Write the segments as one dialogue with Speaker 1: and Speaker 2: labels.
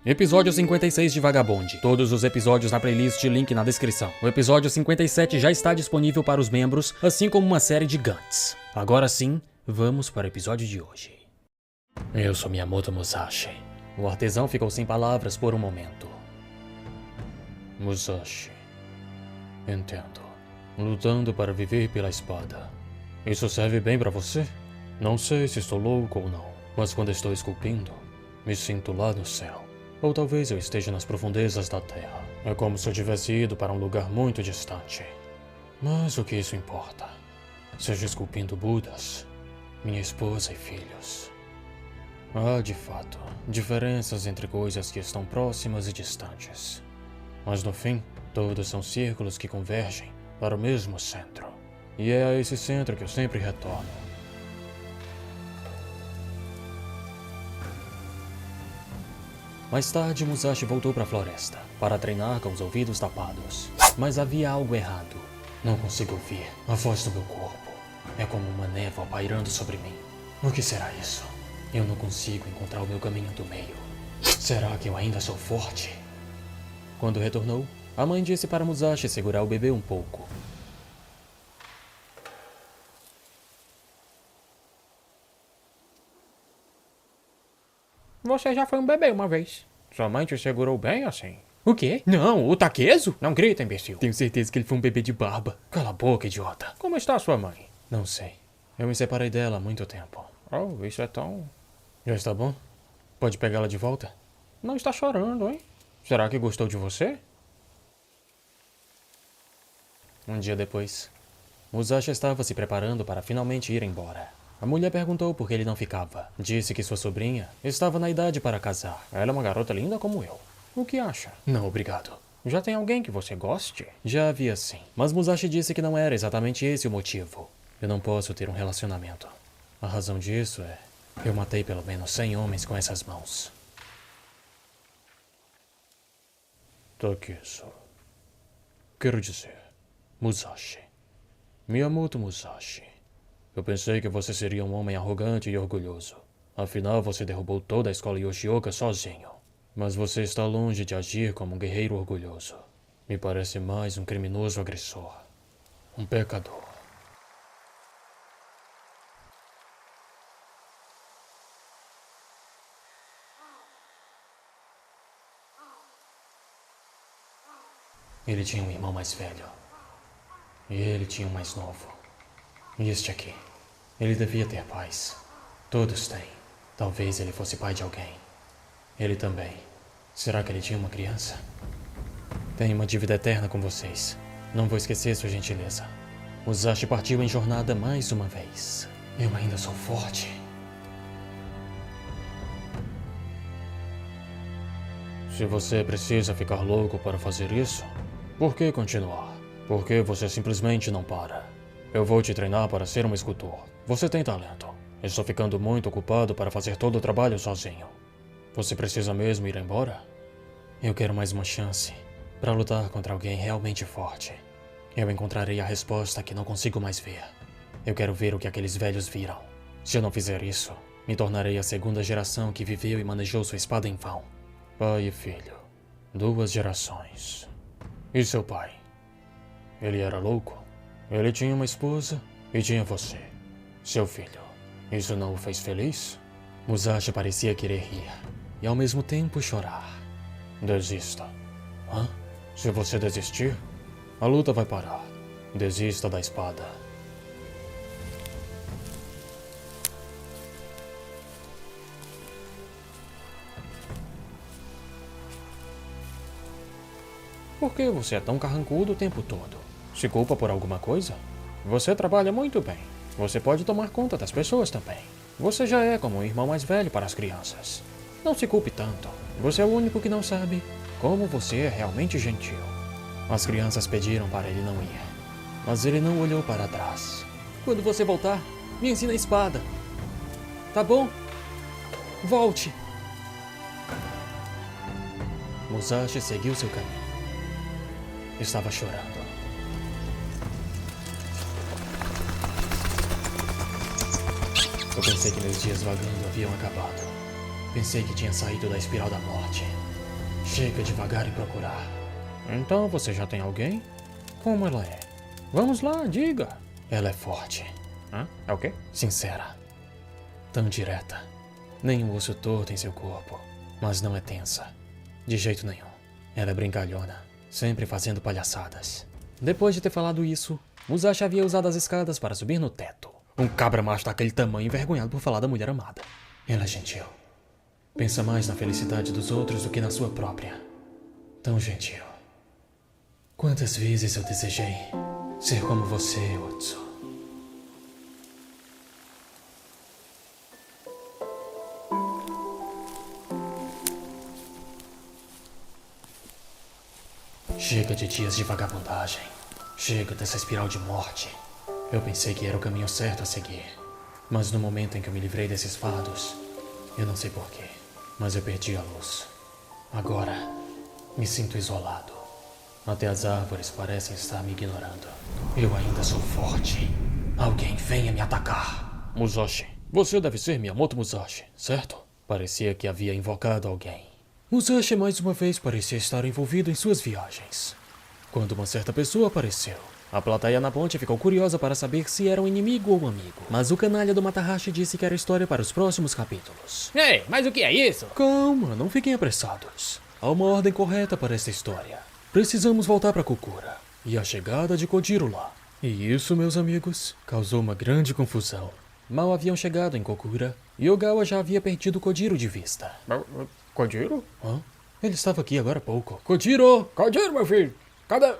Speaker 1: Episódio 56 de Vagabond. Todos os episódios na playlist, link na descrição. O episódio 57 já está disponível para os membros, assim como uma série de Gantz. Agora sim, vamos para o episódio de hoje. Eu sou Miyamoto Musashi. O artesão ficou sem palavras por um momento. Musashi. Entendo. Lutando para viver pela espada. Isso serve bem para você? Não sei se estou louco ou não, mas quando estou esculpindo, me sinto lá no céu. Ou talvez eu esteja nas profundezas da terra. É como se eu tivesse ido para um lugar muito distante. Mas o que isso importa? Seja esculpindo Budas, minha esposa e filhos. Há, de fato, diferenças entre coisas que estão próximas e distantes. Mas no fim, todos são círculos que convergem para o mesmo centro. E é a esse centro que eu sempre retorno. Mais tarde, Musashi voltou para a floresta, para treinar com os ouvidos tapados. Mas havia algo errado. Não consigo ouvir a voz do meu corpo. É como uma névoa pairando sobre mim. O que será isso? Eu não consigo encontrar o meu caminho do meio. Será que eu ainda sou forte? Quando retornou, a mãe disse para Musashi segurar o bebê um pouco.
Speaker 2: Você já foi um bebê uma vez. Sua mãe te segurou bem assim.
Speaker 1: O quê?
Speaker 2: Não, o Takezo? Não grita, imbecil.
Speaker 1: Tenho certeza que ele foi um bebê de barba. Cala a boca, idiota.
Speaker 2: Como está sua mãe?
Speaker 1: Não sei. Eu me separei dela há muito tempo.
Speaker 2: Oh, isso é tão...
Speaker 1: Já está bom? Pode pegá-la de volta?
Speaker 2: Não está chorando, hein? Será que gostou de você?
Speaker 1: Um dia depois, Musashi estava se preparando para finalmente ir embora. A mulher perguntou por que ele não ficava. Disse que sua sobrinha estava na idade para casar.
Speaker 2: Ela é uma garota linda como eu. O que acha?
Speaker 1: Não, obrigado.
Speaker 2: Já tem alguém que você goste?
Speaker 1: Já havia sim. Mas Musashi disse que não era exatamente esse o motivo. Eu não posso ter um relacionamento. A razão disso é... eu matei pelo menos 100 homens com essas mãos.
Speaker 2: Takezo.
Speaker 1: Quero dizer, Musashi. Miyamoto Musashi. Eu pensei que você seria um homem arrogante e orgulhoso. Afinal, você derrubou toda a escola Yoshioka sozinho. Mas você está longe de agir como um guerreiro orgulhoso. Me parece mais um criminoso agressor. Um pecador. Ele tinha um irmão mais velho. E ele tinha um mais novo. E este aqui. Ele devia ter pais. Todos têm. Talvez ele fosse pai de alguém. Ele também. Será que ele tinha uma criança? Tenho uma dívida eterna com vocês. Não vou esquecer sua gentileza. Musashi partiu em jornada mais uma vez. Eu ainda sou forte. Se você precisa ficar louco para fazer isso, por que continuar? Por que você simplesmente não para? Eu vou te treinar para ser um escultor. Você tem talento. Estou ficando muito ocupado para fazer todo o trabalho sozinho. Você precisa mesmo ir embora? Eu quero mais uma chance para lutar contra alguém realmente forte. Eu encontrarei a resposta que não consigo mais ver. Eu quero ver o que aqueles velhos viram. Se eu não fizer isso, me tornarei a segunda geração que viveu e manejou sua espada em vão. Pai e filho. 2 gerações. E seu pai? Ele era louco? Ele tinha uma esposa e tinha você, seu filho. Isso não o fez feliz? Musashi parecia querer rir e ao mesmo tempo chorar. Desista. Hã? Se você desistir, a luta vai parar. Desista da espada.
Speaker 2: Por que você é tão carrancudo o tempo todo? Se culpa por alguma coisa? Você trabalha muito bem. Você pode tomar conta das pessoas também. Você já é como um irmão mais velho para as crianças. Não se culpe tanto. Você é o único que não sabe como você é realmente gentil.
Speaker 1: As crianças pediram para ele não ir, mas ele não olhou para trás. Quando você voltar, me ensina a espada. Tá bom? Volte. Musashi seguiu seu caminho. Estava chorando. Eu pensei que meus dias vagando haviam acabado. Pensei que tinha saído da espiral da morte. Chega devagar e procurar.
Speaker 2: Então você já tem alguém? Como ela é? Vamos lá, diga.
Speaker 1: Ela é forte.
Speaker 2: Hã? É o quê?
Speaker 1: Sincera. Tão direta. Nenhum osso torto em seu corpo. Mas não é tensa. De jeito nenhum. Ela é brincalhona. Sempre fazendo palhaçadas. Depois de ter falado isso, Musashi havia usado as escadas para subir no teto. Um cabra macho daquele tamanho envergonhado por falar da mulher amada. Ela é gentil. Pensa mais na felicidade dos outros do que na sua própria. Tão gentil. Quantas vezes eu desejei ser como você, Otsu. Chega de dias de vagabundagem. Chega dessa espiral de morte. Eu pensei que era o caminho certo a seguir. Mas no momento em que eu me livrei desses fardos, eu não sei porquê, mas eu perdi a luz. Agora, me sinto isolado. Até as árvores parecem estar me ignorando. Eu ainda sou forte. Alguém venha me atacar.
Speaker 2: Musashi, você deve ser Miyamoto Musashi, certo?
Speaker 1: Parecia que havia invocado alguém. Musashi mais uma vez parecia estar envolvido em suas viagens. Quando uma certa pessoa apareceu, a plateia na ponte ficou curiosa para saber se era um inimigo ou um amigo. Mas o canalha do Matahashi disse que era história para os próximos capítulos.
Speaker 2: Ei, mas o que é isso?
Speaker 1: Calma, não fiquem apressados. Há uma ordem correta para esta história. Precisamos voltar para Kokura e a chegada de Kojiro lá. E isso, meus amigos, causou uma grande confusão. Mal haviam chegado em Kokura e Ogawa já havia perdido Kojiro de vista.
Speaker 2: Kojiro?
Speaker 1: Hã? Ele estava aqui agora há pouco. Kojiro!
Speaker 2: Kojiro, meu filho! Cadê?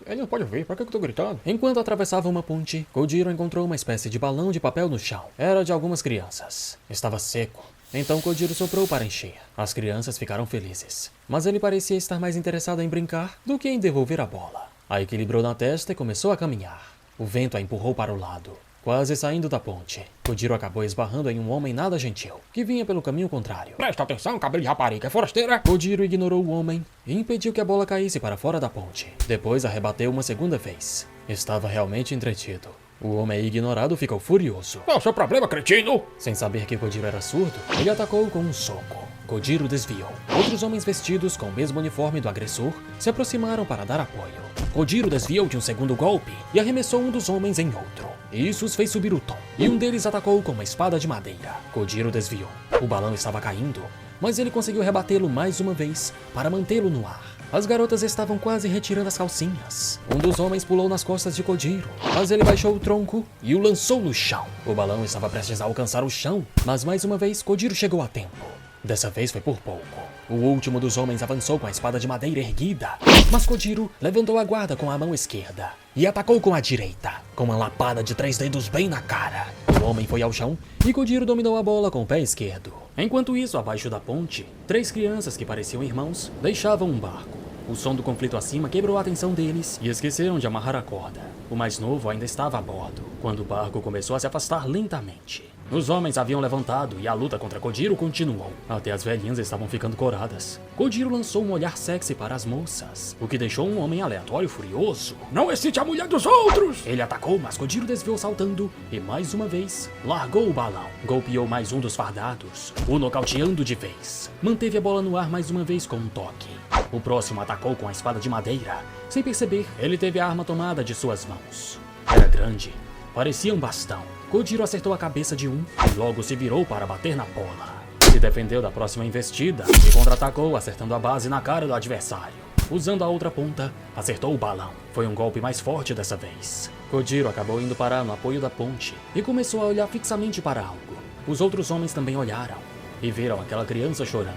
Speaker 2: Ele não pode ouvir, por que eu tô gritando?
Speaker 1: Enquanto atravessava uma ponte, Kojiro encontrou uma espécie de balão de papel no chão. Era de algumas crianças. Estava seco. Então Kojiro soprou para encher. As crianças ficaram felizes. Mas ele parecia estar mais interessado em brincar do que em devolver a bola. A equilibrou na testa e começou a caminhar. O vento a empurrou para o lado, quase saindo da ponte. Kojiro acabou esbarrando em um homem nada gentil, que vinha pelo caminho contrário.
Speaker 2: Presta atenção, cabelo de rapariga, é forasteira!
Speaker 1: Kojiro ignorou o homem e impediu que a bola caísse para fora da ponte. Depois a rebateu uma segunda vez. Estava realmente entretido. O homem ignorado ficou furioso.
Speaker 2: Qual é o seu problema, cretino?
Speaker 1: Sem saber que Kojiro era surdo, ele atacou com um soco. Kojiro desviou. Outros homens vestidos com o mesmo uniforme do agressor se aproximaram para dar apoio. Kojiro desviou de um segundo golpe e arremessou um dos homens em outro. Isso os fez subir o tom, e um deles atacou com uma espada de madeira. Kojiro desviou. O balão estava caindo, mas ele conseguiu rebatê-lo mais uma vez para mantê-lo no ar. As garotas estavam quase retirando as calcinhas. Um dos homens pulou nas costas de Kojiro, mas ele baixou o tronco e o lançou no chão. O balão estava prestes a alcançar o chão, mas mais uma vez Kojiro chegou a tempo. Dessa vez foi por pouco. O último dos homens avançou com a espada de madeira erguida, mas Kojiro levantou a guarda com a mão esquerda e atacou com a direita, com uma lapada de 3 dedos bem na cara. O homem foi ao chão e Kojiro dominou a bola com o pé esquerdo. Enquanto isso, abaixo da ponte, 3 crianças que pareciam irmãos deixavam um barco. O som do conflito acima quebrou a atenção deles e esqueceram de amarrar a corda. O mais novo ainda estava a bordo, quando o barco começou a se afastar lentamente. Os homens haviam levantado e a luta contra Kojiro continuou. Até as velhinhas estavam ficando coradas. Kojiro lançou um olhar sexy para as moças, o que deixou um homem aleatório furioso.
Speaker 2: Não excite a mulher dos outros!
Speaker 1: Ele atacou, mas Kojiro desviou saltando e mais uma vez largou o balão. Golpeou mais um dos fardados, o nocauteando de vez. Manteve a bola no ar mais uma vez com um toque. O próximo atacou com a espada de madeira. Sem perceber, ele teve a arma tomada de suas mãos. Era grande, parecia um bastão. Kojiro acertou a cabeça de um e logo se virou para bater na bola. Se defendeu da próxima investida e contra-atacou, acertando a base na cara do adversário. Usando a outra ponta, acertou o balão. Foi um golpe mais forte dessa vez. Kojiro acabou indo parar no apoio da ponte e começou a olhar fixamente para algo. Os outros homens também olharam e viram aquela criança chorando,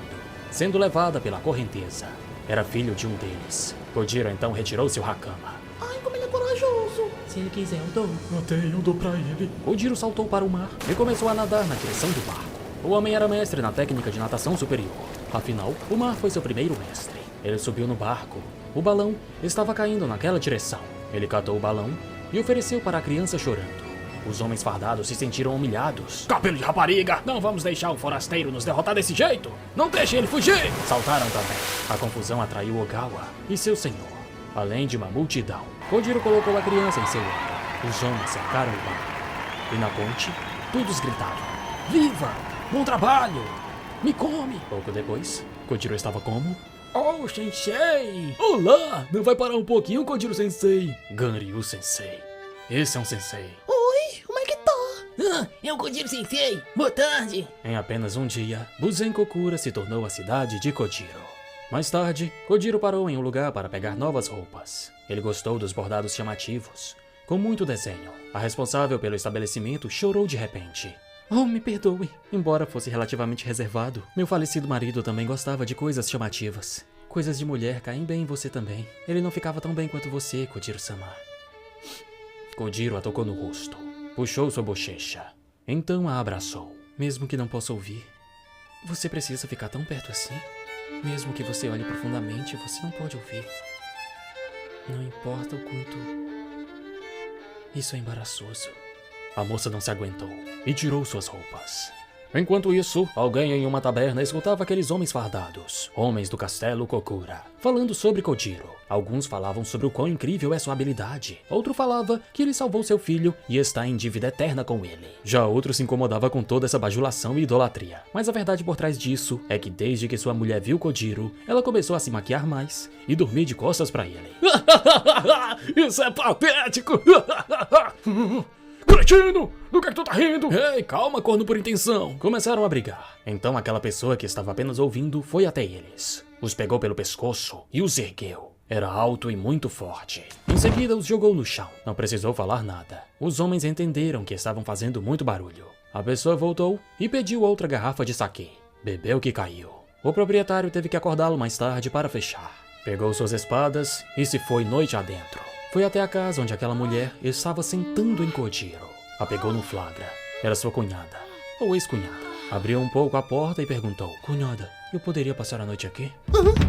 Speaker 1: sendo levada pela correnteza. Era filho de um deles. Kojiro então retirou seu hakama.
Speaker 3: Ai, como ele é corajoso. Se ele quiser, eu dou.
Speaker 1: Até eu dou pra ele. Kojiro saltou para o mar e começou a nadar na direção do barco. O homem era mestre na técnica de natação superior. Afinal, o mar foi seu primeiro mestre. Ele subiu no barco. O balão estava caindo naquela direção. Ele catou o balão e ofereceu para a criança chorando. Os homens fardados se sentiram humilhados.
Speaker 2: Cabelo de rapariga! Não vamos deixar o forasteiro nos derrotar desse jeito! Não deixe ele fugir!
Speaker 1: Saltaram também. A confusão atraiu Ogawa e seu senhor, além de uma multidão. Kojiro colocou a criança em seu ombro. Os homens cercaram o barco. E na ponte, todos gritavam:
Speaker 2: Viva! Bom trabalho! Me come!
Speaker 1: Pouco depois, Kojiro estava como?
Speaker 2: Oh, Sensei! Olá! Não vai parar um pouquinho, Kojiro-sensei?
Speaker 1: Ganryu-sensei. Esse é um sensei.
Speaker 3: Oi, como é que tá?
Speaker 4: Ah, é o Kojiro Sensei. Boa tarde.
Speaker 1: Em apenas um dia, Buzenkokura se tornou a cidade de Kojiro. Mais tarde, Kojiro parou em um lugar para pegar novas roupas. Ele gostou dos bordados chamativos, com muito desenho. A responsável pelo estabelecimento chorou de repente. Oh, me perdoe. Embora fosse relativamente reservado, meu falecido marido também gostava de coisas chamativas. Coisas de mulher caem bem em você também. Ele não ficava tão bem quanto você, Kojiro-sama. Kojiro a tocou no rosto. Puxou sua bochecha. Então a abraçou. Mesmo que não possa ouvir. Você precisa ficar tão perto assim? Mesmo que você olhe profundamente, você não pode ouvir. Não importa o quanto... Isso é embaraçoso. A moça não se aguentou e tirou suas roupas. Enquanto isso, alguém em uma taberna escutava aqueles homens fardados, homens do castelo Kokura, falando sobre Kojiro. Alguns falavam sobre o quão incrível é sua habilidade. Outro falava que ele salvou seu filho e está em dívida eterna com ele. Já outro se incomodava com toda essa bajulação e idolatria. Mas a verdade por trás disso é que desde que sua mulher viu Kojiro, ela começou a se maquiar mais e dormir de costas pra ele.
Speaker 2: Isso é patético! Cretino! Do que tu tá rindo?
Speaker 1: Ei, calma, corno por intenção. Começaram a brigar. Então aquela pessoa que estava apenas ouvindo foi até eles. Os pegou pelo pescoço e os ergueu. Era alto e muito forte. Em seguida os jogou no chão. Não precisou falar nada. Os homens entenderam que estavam fazendo muito barulho. A pessoa voltou e pediu outra garrafa de saquê. Bebeu que caiu. O proprietário teve que acordá-lo mais tarde para fechar. Pegou suas espadas e se foi noite adentro. Foi até a casa onde aquela mulher estava sentando em Kojiro. A pegou no flagra. Era sua cunhada, ou ex-cunhada. Abriu um pouco a porta e perguntou: Cunhada, eu poderia passar a noite aqui?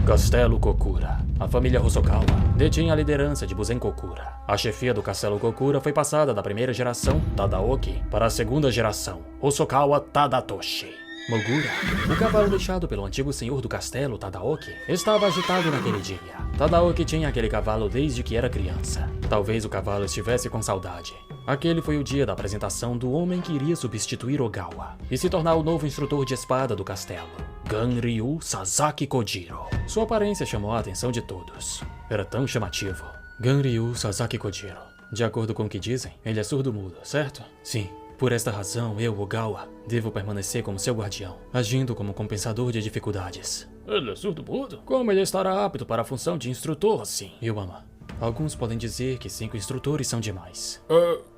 Speaker 1: Castelo Kokura. A família Hosokawa detinha a liderança de Buzenkokura. A chefia do Castelo Kokura foi passada da primeira geração, Tadaoki, para a segunda geração, Hosokawa Tadatoshi. Mogura, o cavalo deixado pelo antigo senhor do castelo, Tadaoki, estava agitado naquele dia. Tadaoki tinha aquele cavalo desde que era criança. Talvez o cavalo estivesse com saudade. Aquele foi o dia da apresentação do homem que iria substituir Ogawa e se tornar o novo instrutor de espada do castelo, Ganryu Sasaki Kojiro. Sua aparência chamou a atenção de todos. Era tão chamativo. Ganryu Sasaki Kojiro. De acordo com o que dizem, ele é surdo-mudo, certo? Sim. Por esta razão, eu, Ogawa, devo permanecer como seu guardião, agindo como compensador de dificuldades.
Speaker 2: Ele é surdo-mudo? Como ele estará apto para a função de instrutor assim?
Speaker 1: Yubama, alguns podem dizer que 5 instrutores são demais.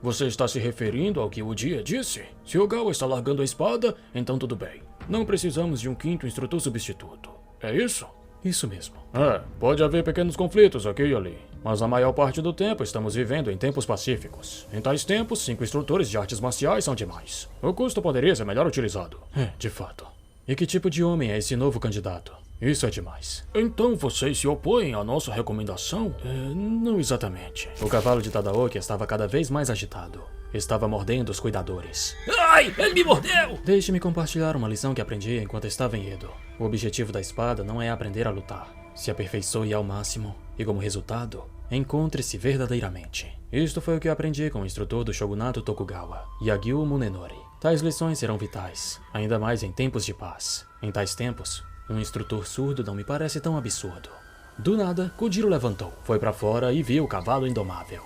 Speaker 2: Você está se referindo ao que o Dia disse? Se Ogawa está largando a espada, então tudo bem. Não precisamos de um 5º instrutor substituto. É isso?
Speaker 1: Isso mesmo.
Speaker 2: Pode haver pequenos conflitos aqui e ali, mas a maior parte do tempo estamos vivendo em tempos pacíficos. Em tais tempos, 5 instrutores de artes marciais são demais. O custo poderia ser melhor utilizado.
Speaker 1: De fato. E que tipo de homem é esse novo candidato? Isso é demais.
Speaker 2: Então vocês se opõem à nossa recomendação?
Speaker 1: Não exatamente. O cavalo de Tadaoki estava cada vez mais agitado. Estava mordendo os cuidadores.
Speaker 4: Ai, ele me mordeu!
Speaker 1: Deixe-me compartilhar uma lição que aprendi enquanto estava em Edo. O objetivo da espada não é aprender a lutar. Se aperfeiçoe ao máximo e, como resultado, encontre-se verdadeiramente. Isto foi o que eu aprendi com o instrutor do Shogunato Tokugawa, Yagyu Munenori. Tais lições serão vitais, ainda mais em tempos de paz. Em tais tempos, um instrutor surdo não me parece tão absurdo. Do nada, Kojiro levantou, foi pra fora e viu o cavalo indomável.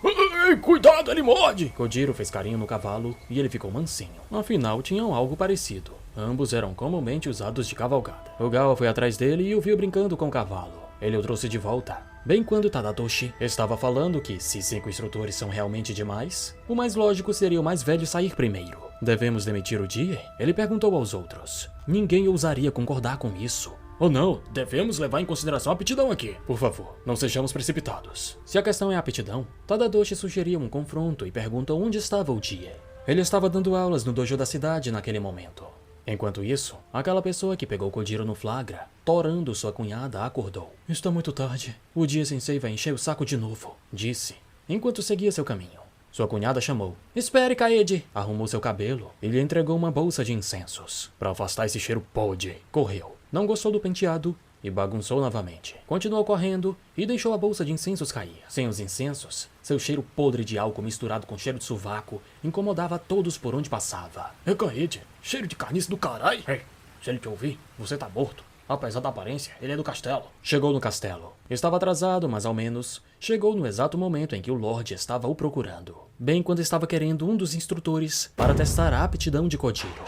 Speaker 2: Ei, cuidado, ele morde!
Speaker 1: Kojiro fez carinho no cavalo e ele ficou mansinho. Afinal, tinham algo parecido. Ambos eram comumente usados de cavalgada. Ogawa foi atrás dele e o viu brincando com o cavalo. Ele o trouxe de volta. Bem quando Tadatoshi estava falando que, se 5 instrutores são realmente demais, o mais lógico seria o mais velho sair primeiro. Devemos demitir o Jie? Ele perguntou aos outros. Ninguém ousaria concordar com isso.
Speaker 2: Oh não, devemos levar em consideração a aptidão aqui.
Speaker 1: Por favor, não sejamos precipitados. Se a questão é a aptidão, Tadatoshi sugeria um confronto e perguntou onde estava o Jie. Ele estava dando aulas no dojo da cidade naquele momento. Enquanto isso, aquela pessoa que pegou Kojiro no flagra, torando sua cunhada, acordou. Está muito tarde. O Jie-sensei vai encher o saco de novo, disse, enquanto seguia seu caminho. Sua cunhada chamou. Espere, Kaede! Arrumou seu cabelo e lhe entregou uma bolsa de incensos. Para afastar esse cheiro podre, correu. Não gostou do penteado e bagunçou novamente. Continuou correndo e deixou a bolsa de incensos cair. Sem os incensos, seu cheiro podre de álcool misturado com cheiro de sovaco incomodava a todos por onde passava.
Speaker 2: Kaede, cheiro de carniça do caralho!
Speaker 1: Ei,
Speaker 2: Se ele te ouvir, você tá morto. Apesar da aparência, ele é do castelo.
Speaker 1: Chegou no castelo. Estava atrasado, mas ao menos chegou no exato momento em que o Lorde estava o procurando. Bem quando estava querendo um dos instrutores para testar a aptidão de Kojiro.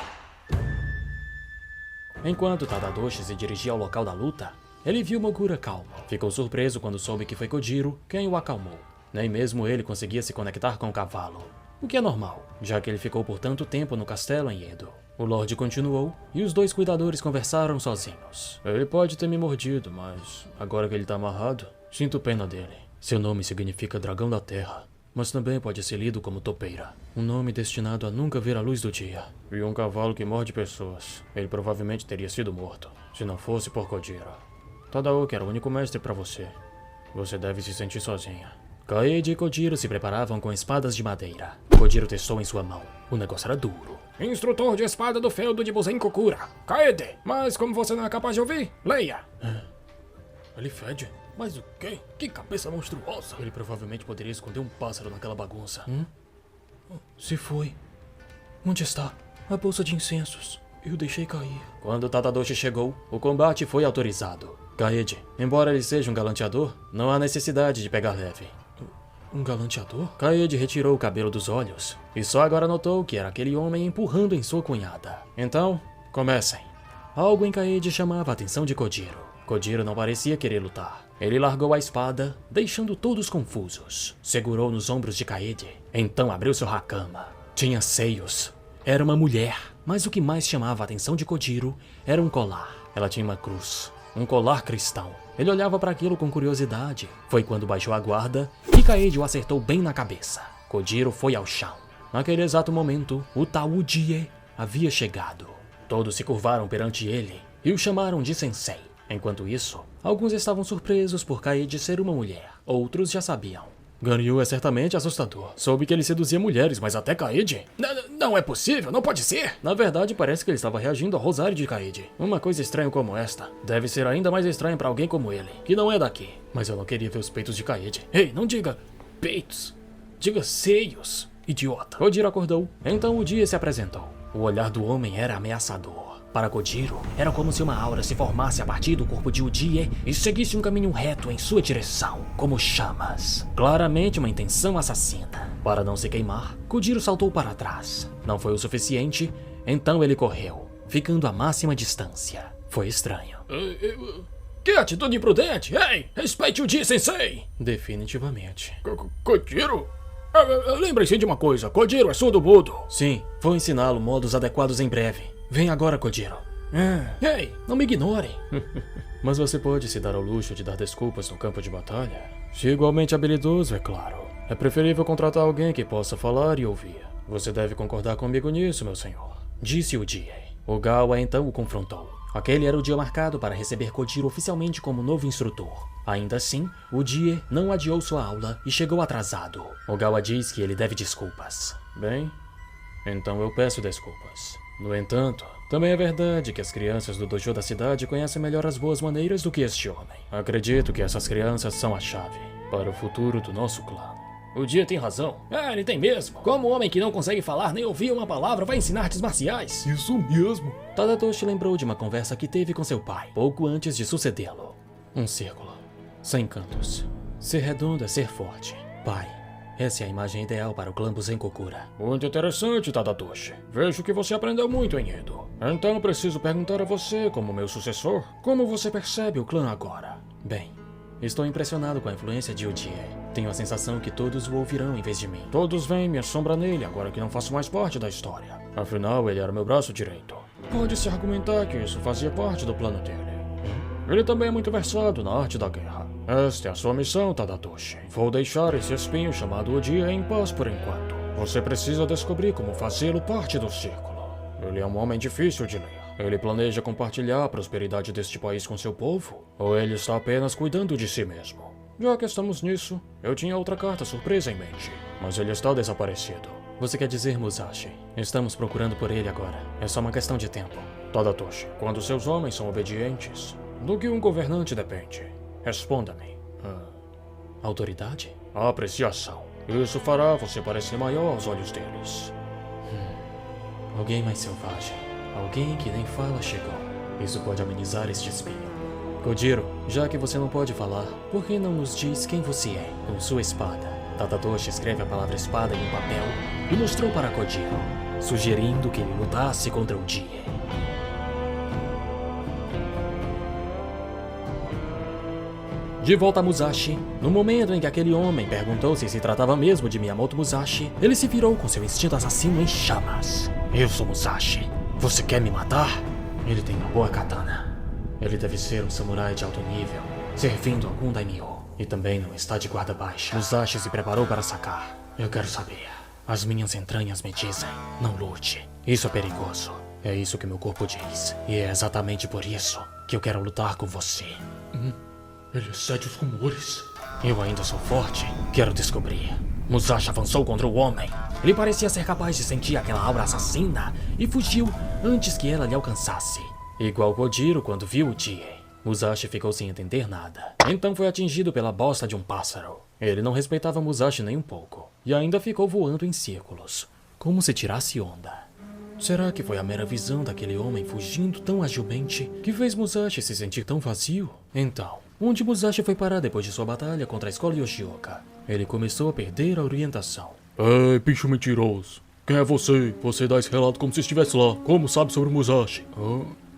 Speaker 1: Enquanto Tadadoshi se dirigia ao local da luta, ele viu Mogura calmo. Ficou surpreso quando soube que foi Kojiro quem o acalmou. Nem mesmo ele conseguia se conectar com o cavalo. O que é normal, já que ele ficou por tanto tempo no castelo em Edo. O Lorde continuou, e os dois cuidadores conversaram sozinhos. Ele pode ter me mordido, mas agora que ele tá amarrado, sinto pena dele. Seu nome significa Dragão da Terra, mas também pode ser lido como Topeira. Um nome destinado a nunca ver a luz do dia. E um cavalo que morde pessoas. Ele provavelmente teria sido morto, se não fosse por Kojiro. Tadaoki era o único mestre pra você. Você deve se sentir sozinha. Kaede e Kojiro se preparavam com espadas de madeira. Kojiro testou em sua mão. O negócio era duro.
Speaker 2: Instrutor de espada do feudo de Buzenkokura. Kaede, mas como você não é capaz de ouvir, leia.
Speaker 1: Ele fede? Mas o quê? Que cabeça monstruosa! Ele provavelmente poderia esconder um pássaro naquela bagunça. Se foi. Onde está? A bolsa de incensos. Eu deixei cair. Quando Tadadoshi chegou, o combate foi autorizado. Kaede, embora ele seja um galanteador, não há necessidade de pegar leve. Um galanteador? Kaede retirou o cabelo dos olhos e só agora notou que era aquele homem empurrando em sua cunhada. Então, comecem. Algo em Kaede chamava a atenção de Kojiro. Kojiro não parecia querer lutar. Ele largou a espada, deixando todos confusos. Segurou nos ombros de Kaede, então abriu seu hakama. Tinha seios. Era uma mulher, mas o que mais chamava a atenção de Kojiro era um colar. Ela tinha uma cruz. Um colar cristão. Ele olhava para aquilo com curiosidade. Foi quando baixou a guarda e Kaede o acertou bem na cabeça. Kojiro foi ao chão. Naquele exato momento, o Tao Die havia chegado. Todos se curvaram perante ele e o chamaram de Sensei. Enquanto isso, alguns estavam surpresos por Kaede ser uma mulher. Outros já sabiam. Ganryu é certamente assustador. Soube que ele seduzia mulheres, mas até Kaede?
Speaker 2: Não é possível, não pode ser.
Speaker 1: Na verdade, parece que ele estava reagindo ao rosário de Kaede. Uma coisa estranha como esta deve ser ainda mais estranha para alguém como ele, que não é daqui. Mas eu não queria ver os peitos de Kaede.
Speaker 2: Ei, não diga peitos. Diga seios, idiota.
Speaker 1: Kojiro acordou. Então o dia se apresentou. O olhar do homem era ameaçador. Para Kojiro, era como se uma aura se formasse a partir do corpo de Udie e seguisse um caminho reto em sua direção, como chamas. Claramente uma intenção assassina. Para não se queimar, Kojiro saltou para trás. Não foi o suficiente, então ele correu, ficando à máxima distância. Foi estranho.
Speaker 2: Que atitude imprudente! Ei, respeite o Udie Sensei!
Speaker 1: Definitivamente.
Speaker 2: Kojiro? Lembre-se de uma coisa, Kojiro é surdo-mudo.
Speaker 1: Sim, vou ensiná-lo modos adequados em breve. Vem agora, Kojiro.
Speaker 2: Ei, não me ignore.
Speaker 1: Mas você pode se dar ao luxo de dar desculpas no campo de batalha? Se igualmente habilidoso, é claro. É preferível contratar alguém que possa falar e ouvir. Você deve concordar comigo nisso, meu senhor. Disse o Die. O Gawa então o confrontou. Aquele era o dia marcado para receber Kojiro oficialmente como novo instrutor. Ainda assim, o Die não adiou sua aula e chegou atrasado. O Gawa diz que ele deve desculpas. Bem, então eu peço desculpas. No entanto, também é verdade que as crianças do dojo da cidade conhecem melhor as boas maneiras do que este homem. Acredito que essas crianças são a chave para o futuro do nosso clã.
Speaker 2: O Dia tem razão. Ele tem mesmo. Como um homem que não consegue falar nem ouvir uma palavra vai ensinar artes marciais?
Speaker 1: Isso mesmo. Tadadoshi lembrou de uma conversa que teve com seu pai, pouco antes de sucedê-lo. Um círculo, sem cantos. Ser redondo é ser forte. Pai, essa é a imagem ideal para o clã Buzenkokura.
Speaker 2: Muito interessante, Tadadoshi. Vejo que você aprendeu muito em Edo. Então preciso perguntar a você, como meu sucessor, como você percebe o clã agora?
Speaker 1: Bem, estou impressionado com a influência de Udie. Tenho a sensação que todos o ouvirão em vez de mim.
Speaker 2: Todos veem minha sombra nele agora que não faço mais parte da história. Afinal, ele era meu braço direito. Pode-se argumentar que isso fazia parte do plano dele. Ele também é muito versado na arte da guerra. Esta é a sua missão, Tadadoshi. Vou deixar esse espinho chamado Udie em paz por enquanto. Você precisa descobrir como fazê-lo parte do círculo. Ele é um homem difícil de ler. Ele planeja compartilhar a prosperidade deste país com seu povo? Ou ele está apenas cuidando de si mesmo? Já que estamos nisso, eu tinha outra carta surpresa em mente, mas ele está desaparecido.
Speaker 1: Você quer dizer, Musashi? Estamos procurando por ele agora. É só uma questão de tempo.
Speaker 2: Tadatoshi, quando seus homens são obedientes, do que um governante depende? Responda-me.
Speaker 1: Autoridade?
Speaker 2: A apreciação. Isso fará você parecer maior aos olhos deles.
Speaker 1: Alguém mais selvagem. Alguém que nem fala chegou. Isso pode amenizar este espinho. Kojiro, já que você não pode falar, por que não nos diz quem você é com sua espada? Tadatoshi escreve a palavra espada em um papel e mostrou para Kojiro, sugerindo que ele lutasse contra o Jie. De volta a Musashi, no momento em que aquele homem perguntou se tratava mesmo de Miyamoto Musashi, ele se virou com seu instinto assassino em chamas. Eu sou Musashi. Você quer me matar? Ele tem uma boa katana. Ele deve ser um samurai de alto nível, servindo algum daimyo. E também não está de guarda baixa. Musashi se preparou para sacar. Eu quero saber. As minhas entranhas me dizem, não lute. Isso é perigoso. É isso que meu corpo diz. E é exatamente por isso que eu quero lutar com você. Ele excede os rumores. Eu ainda sou forte. Quero descobrir. Musashi avançou contra o homem. Ele parecia ser capaz de sentir aquela aura assassina e fugiu antes que ela lhe alcançasse. Igual Kojiro quando viu o Jie. Musashi ficou sem entender nada. Então foi atingido pela bosta de um pássaro. Ele não respeitava Musashi nem um pouco. E ainda ficou voando em círculos, como se tirasse onda. Será que foi a mera visão daquele homem fugindo tão agilmente que fez Musashi se sentir tão vazio? Então, onde Musashi foi parar depois de sua batalha contra a escola Yoshioka? Ele começou a perder a orientação.
Speaker 2: Ei, bicho mentiroso. Quem é você? Você dá esse relato como se estivesse lá. Como sabe sobre Musashi?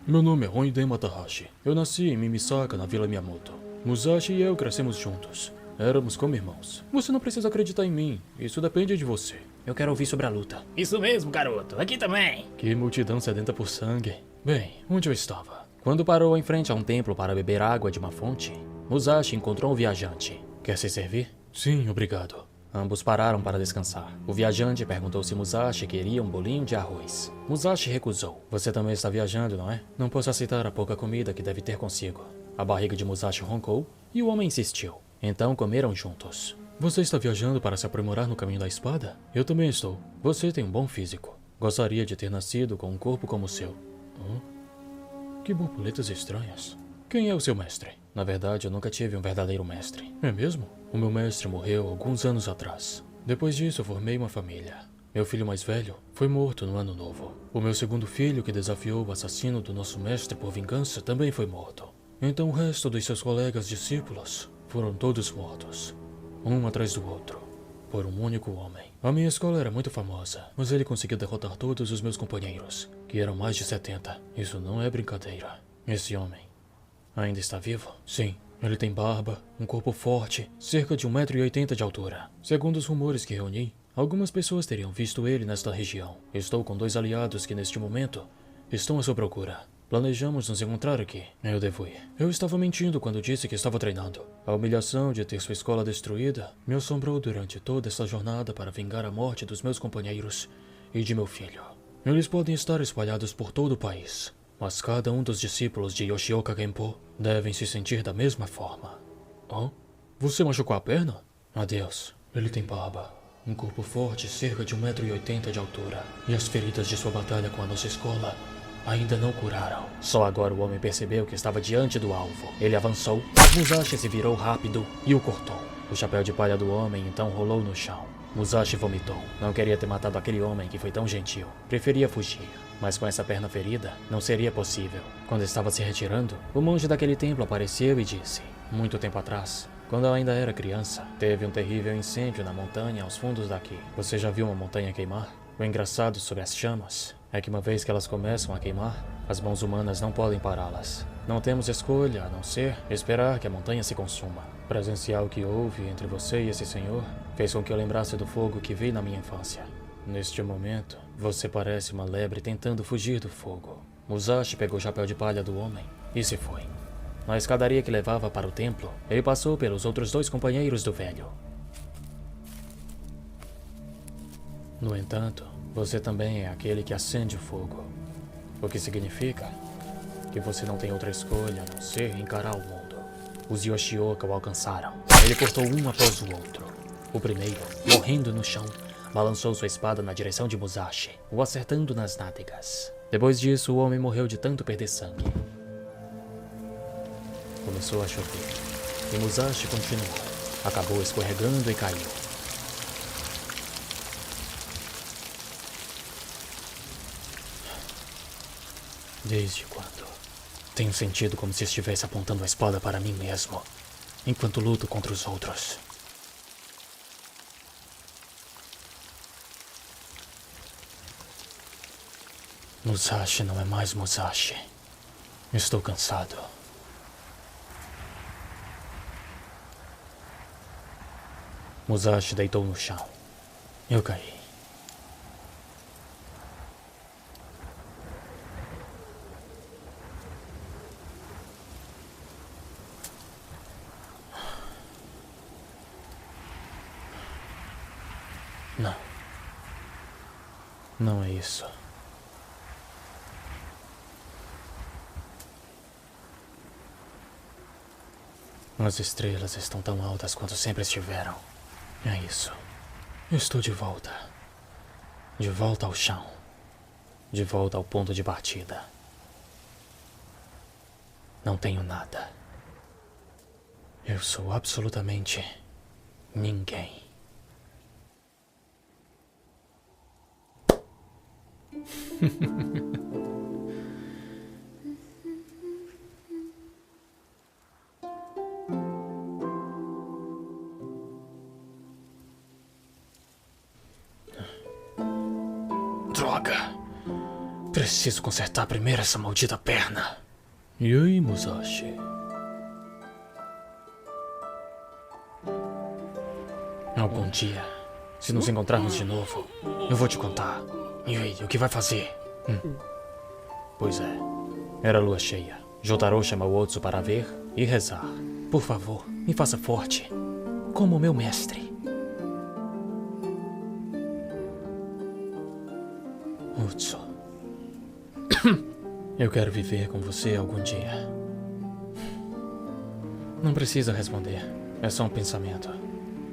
Speaker 1: Meu nome é Honiden Matahashi. Eu nasci em Mimisaka, na Vila Miyamoto. Musashi e eu crescemos juntos. Éramos como irmãos. Você não precisa acreditar em mim. Isso depende de você. Eu quero ouvir sobre a luta.
Speaker 4: Isso mesmo, garoto. Aqui também.
Speaker 1: Que multidão sedenta por sangue. Bem, onde eu estava? Quando parou em frente a um templo para beber água de uma fonte, Musashi encontrou um viajante. Quer se servir? Sim, obrigado. Ambos pararam para descansar. O viajante perguntou se Musashi queria um bolinho de arroz. Musashi recusou. Você também está viajando, não é? Não posso aceitar a pouca comida que deve ter consigo. A barriga de Musashi roncou e o homem insistiu. Então comeram juntos. Você está viajando para se aprimorar no caminho da espada? Eu também estou. Você tem um bom físico. Gostaria de ter nascido com um corpo como o seu. Que borboletas estranhas. Quem é o seu mestre? Na verdade, eu nunca tive um verdadeiro mestre. É mesmo? O meu mestre morreu alguns anos atrás. Depois disso, eu formei uma família. Meu filho mais velho foi morto no ano novo. O meu segundo filho, que desafiou o assassino do nosso mestre por vingança, também foi morto. Então o resto dos seus colegas discípulos foram todos mortos, um atrás do outro, por um único homem. A minha escola era muito famosa, mas ele conseguiu derrotar todos os meus companheiros, que eram mais de 70. Isso não é brincadeira. Esse homem ainda está vivo? Sim. Ele tem barba, um corpo forte, cerca de 1,80 m de altura. Segundo os rumores que reuni, algumas pessoas teriam visto ele nesta região. Estou com 2 aliados que neste momento estão à sua procura. Planejamos nos encontrar aqui. Eu devo ir. Eu estava mentindo quando disse que estava treinando. A humilhação de ter sua escola destruída me assombrou durante toda essa jornada para vingar a morte dos meus companheiros e de meu filho. Eles podem estar espalhados por todo o país, mas cada um dos discípulos de Yoshioka Genpo devem se sentir da mesma forma. Você machucou a perna? Adeus. Ele tem barba, um corpo forte, cerca de 1,80 m de altura, e as feridas de sua batalha com a nossa escola ainda não curaram. Só agora o homem percebeu que estava diante do alvo. Ele avançou, mas Musashi se virou rápido e o cortou. O chapéu de palha do homem então rolou no chão. Musashi vomitou. Não queria ter matado aquele homem que foi tão gentil. Preferia fugir. Mas com essa perna ferida, não seria possível. Quando estava se retirando, o monge daquele templo apareceu e disse: muito tempo atrás, quando eu ainda era criança, teve um terrível incêndio na montanha aos fundos daqui. Você já viu uma montanha queimar? O engraçado sobre as chamas é que uma vez que elas começam a queimar, as mãos humanas não podem pará-las. Não temos escolha a não ser esperar que a montanha se consuma. Presenciar o que houve entre você e esse senhor fez com que eu lembrasse do fogo que vi na minha infância. Neste momento, você parece uma lebre tentando fugir do fogo. Musashi pegou o chapéu de palha do homem e se foi. Na escadaria que levava para o templo, ele passou pelos outros 2 companheiros do velho. No entanto, você também é aquele que acende o fogo. O que significa que você não tem outra escolha a não ser encarar o mundo. Os Yoshioka o alcançaram. Ele cortou um após o outro. O primeiro, morrendo no chão, balançou sua espada na direção de Musashi, o acertando nas nádegas. Depois disso, o homem morreu de tanto perder sangue. Começou a chover, e Musashi continuou. Acabou escorregando e caiu. Desde quando? Tenho sentido como se estivesse apontando a espada para mim mesmo, enquanto luto contra os outros. Musashi não é mais Musashi. Estou cansado. Musashi deitou no chão. Eu caí. Não. Não é isso. As estrelas estão tão altas quanto sempre estiveram. É isso. Eu estou de volta. De volta ao chão. De volta ao ponto de partida. Não tenho nada. Eu sou absolutamente ninguém. Droga! Preciso consertar primeiro essa maldita perna. E aí, Musashi? Algum dia, se nos encontrarmos de novo, eu vou te contar. E aí, o que vai fazer? Pois é, era lua cheia. Jotaro chamou Otsu para ver e rezar. Por favor, me faça forte, como meu mestre. Otsu, eu quero viver com você algum dia. Não precisa responder, é só um pensamento.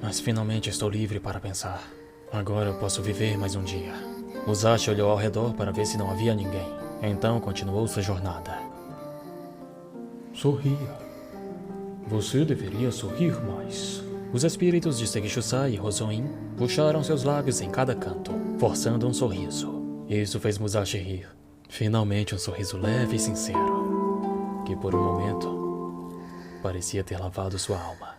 Speaker 1: Mas finalmente estou livre para pensar. Agora eu posso viver mais um dia. Musashi olhou ao redor para ver se não havia ninguém. Então continuou sua jornada. Sorria. Você deveria sorrir mais. Os espíritos de Sekishusai e Hosoin puxaram seus lábios em cada canto, forçando um sorriso. Isso fez Musashi rir. Finalmente um sorriso leve e sincero, que por um momento parecia ter lavado sua alma.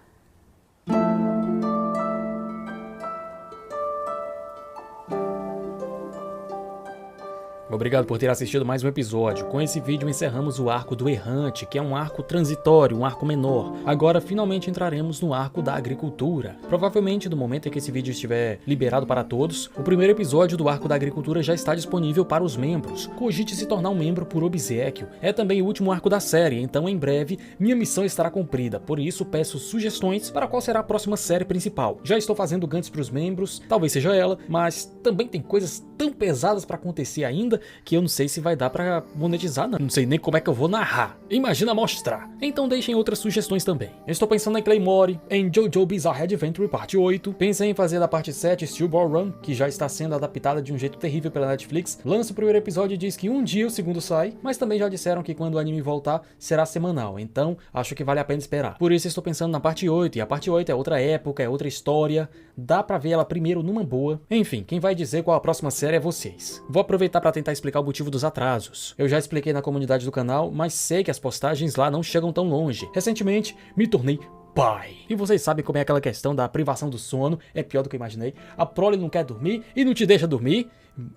Speaker 1: Obrigado por ter assistido mais um episódio. Com esse vídeo encerramos o arco do Errante, que é um arco transitório, um arco menor. Agora finalmente entraremos no arco da agricultura. Provavelmente no momento em que esse vídeo estiver liberado para todos, o primeiro episódio do arco da agricultura já está disponível para os membros. Cogite se tornar um membro por obséquio. É também o último arco da série, então em breve minha missão estará cumprida. Por isso peço sugestões para qual será a próxima série principal. Já estou fazendo ganchos para os membros, talvez seja ela, mas também tem coisas tão pesadas para acontecer ainda que eu não sei se vai dar pra monetizar, não sei nem como é que eu vou narrar. Imagina mostrar. Então deixem outras sugestões também. Eu estou pensando em Claymore, em JoJo Bizarre Adventure parte 8, pensei em fazer da parte 7 Steel Ball Run, que já está sendo adaptada de um jeito terrível pela Netflix. Lança o primeiro episódio e diz que um dia o segundo sai, mas também já disseram que quando o anime voltar será semanal, então acho que vale a pena esperar. Por isso estou pensando na parte 8, e a parte 8 é outra época, é outra história, dá pra ver ela primeiro numa boa. Enfim, quem vai dizer qual a próxima série é vocês. Vou aproveitar pra tentar explicar o motivo dos atrasos. Eu já expliquei na comunidade do canal, mas sei que as postagens lá não chegam tão longe. Recentemente, me tornei pai. E vocês sabem como é aquela questão da privação do sono, é pior do que eu imaginei. A prole não quer dormir e não te deixa dormir.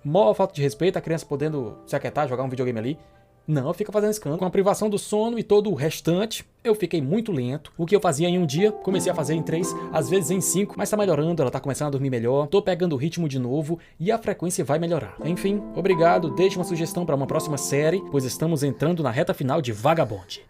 Speaker 1: Mó falta de respeito, a criança podendo se aquietar, jogar um videogame ali. Não, fica fazendo escândalo. Com a privação do sono e todo o restante, eu fiquei muito lento. O que eu fazia em um dia, comecei a fazer em 3, às vezes em 5, mas tá melhorando, ela tá começando a dormir melhor, tô pegando o ritmo de novo e a frequência vai melhorar. Enfim, obrigado, deixe uma sugestão para uma próxima série, pois estamos entrando na reta final de Vagabond.